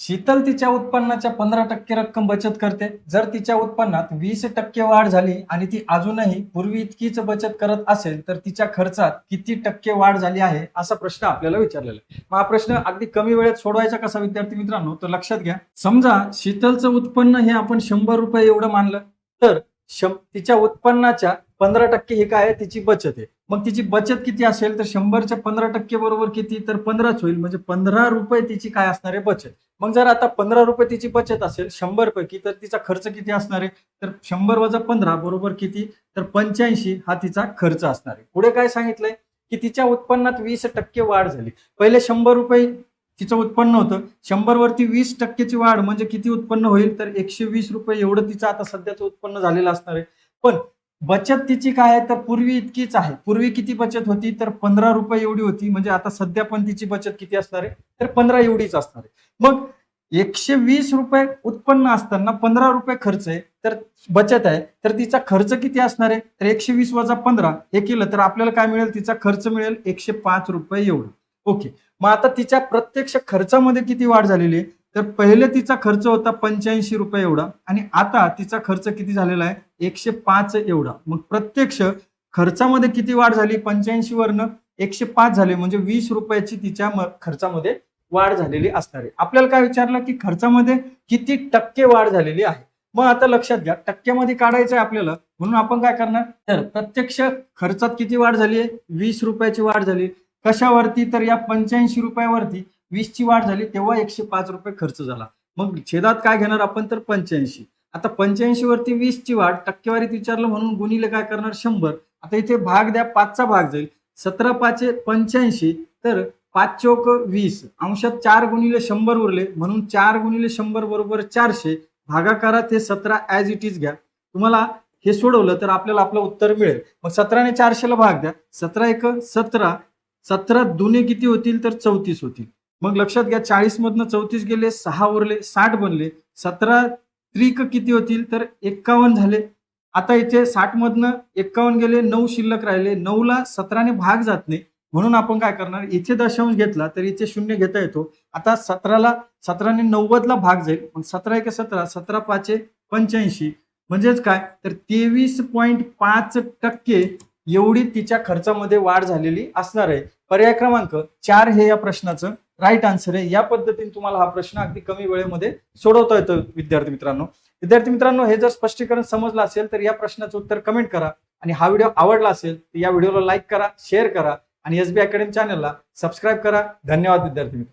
शीतल तिच्या उत्पन्नाच्या 15% रक्कम बचत करते. जर तिच्या उत्पन्नात 20% वाढ झाली आणि ती अजूनही पूर्वी इतकीच बचत करत असेल तर तिच्या खर्चात किती टक्के वाढ झाली आहे असा प्रश्न आपल्याला विचारलेला आहे. मग हा प्रश्न अगदी कमी वेळेत सोडवायचा कसा विद्यार्थी मित्रांनो, तर लक्षात घ्या. समजा शीतलचं उत्पन्न हे आपण 100 रुपये एवढं मानलं तर तिच्या उत्पन्नाच्या 15% हे काय आहे, तिची बचत आहे. मग तिची बचत किती असेल तर 100च्या 15% बरोबर किती, तर 15च होईल. म्हणजे 15 रुपये तिची काय असणार आहे, बचत. मग जर आता 15 रुपये तिची बचत असेल 100 पैकी, तर तिचा खर्च किती असणार आहे, तर 100 वजा 15 बरोबर किती, तर 85 हा तिचा खर्च असणार आहे. पुढे काय सांगितलंय की तिच्या उत्पन्नात 20% वाढ झाली. पहिले 100 रुपये तिचं उत्पन्न होतं, 100 वरती 20%ची वाढ म्हणजे किती उत्पन्न होईल, तर 120 रुपये एवढं तिचं आता सध्याचं उत्पन्न झालेलं असणार आहे. पण बचत तिची काय आहे, तर पूर्वी इतकीच आहे. पूर्वी किती बचत होती, तर 15 रुपये एवढी होती. म्हणजे आता सध्या पण तिची बचत किती असणार आहे, तर 15 एवढीच असणार आहे. मग 120 रुपये उत्पन्न असताना 15 रुपये खर्च आहे, तर बचत आहे, तर तिचा खर्च किती असणार आहे, तर 120 वजा 15 हे केलं तर आपल्याला काय मिळेल, तिचा खर्च मिळेल 105 रुपये एवढं. ओके. मग आता तिच्या प्रत्यक्ष खर्चामध्ये किती वाढ झालेली आहे, तर पहिले तिचा खर्च होता 85 रुपये एवढा आणि आता तिचा खर्च किती झालेला आहे, 105 एवढा. मग प्रत्यक्ष खर्चामध्ये किती वाढ झाली, 85 वरनं 105 झाले, म्हणजे 20 रुपयाची तिच्या खर्चामध्ये वाढ झालेली असणार आहे. आपल्याला काय विचारलं की खर्चामध्ये किती टक्के वाढ झालेली आहे. मग आता लक्षात घ्या, टक्क्यामध्ये काढायचं आहे आपल्याला, म्हणून आपण काय करणार, तर प्रत्यक्ष खर्चात किती वाढ झाली आहे, 20 रुपयाची वाढ झाली. कशावरती, तर या 85 रुपयावरती 20 ची वाढ झाली, तेव्हा 105 रुपये खर्च झाला. मग छेदात काय घेणार आपण, तर 85. आता 85 वरती 20 ची वाढ टक्केवारीत विचारलं म्हणून गुणिले काय करणार, 100. आता इथे भाग द्या, 5चा भाग जाईल, 17 पाचे 85, तर 5 चौक 20, अंशात 4 गुणिले 100 उरले, म्हणून 4 गुणिले 100 बरोबर 400. भागाकारात हे 17 ऍज इट इज घ्या. तुम्हाला हे सोडवलं तर आपल्याला आपलं उत्तर मिळेल. मग 17 ने 400 ला भाग द्या, 17 एक 17, 17 दुने किती होतील, तर 34 होतील. मग लक्षात घ्या, 40 मधनं 34 गेले, 6 उरले, 60 बनले. 17 त्रिक किती होतील, तर 51 झाले. आता इथे 60 मधनं 51 गेले, 9 शिल्लक राहिले. 9ला 17 ने भाग जात नाही, म्हणून आपण काय करणार, इथे दशांश घेतला तर इथे शून्य घेता येतो. आता 17 ने 90 ला भाग जाईल, मग 17 एक 17, 17 पाचे 85, म्हणजेच काय, तर 23.5% एवढी तिच्या खर्चामध्ये वाढ झालेली असणार आहे. पर्याय क्रमांक 4 हे या प्रश्नाचं राईट आन्सर आहे. या पद्धतीने तुम्हाला हा प्रश्न अगदी कमी वेळेमध्ये सोडवता येतो विद्यार्थी मित्रांनो. हे जर स्पष्टीकरण समजलं असेल तर या प्रश्नाचं उत्तर कमेंट करा आणि हा व्हिडिओ आवडला असेल तर या व्हिडिओला लाईक करा, शेअर करा आणि एसबी अकॅडमी चॅनलला सबस्क्राईब करा. धन्यवाद विद्यार्थी मित्र.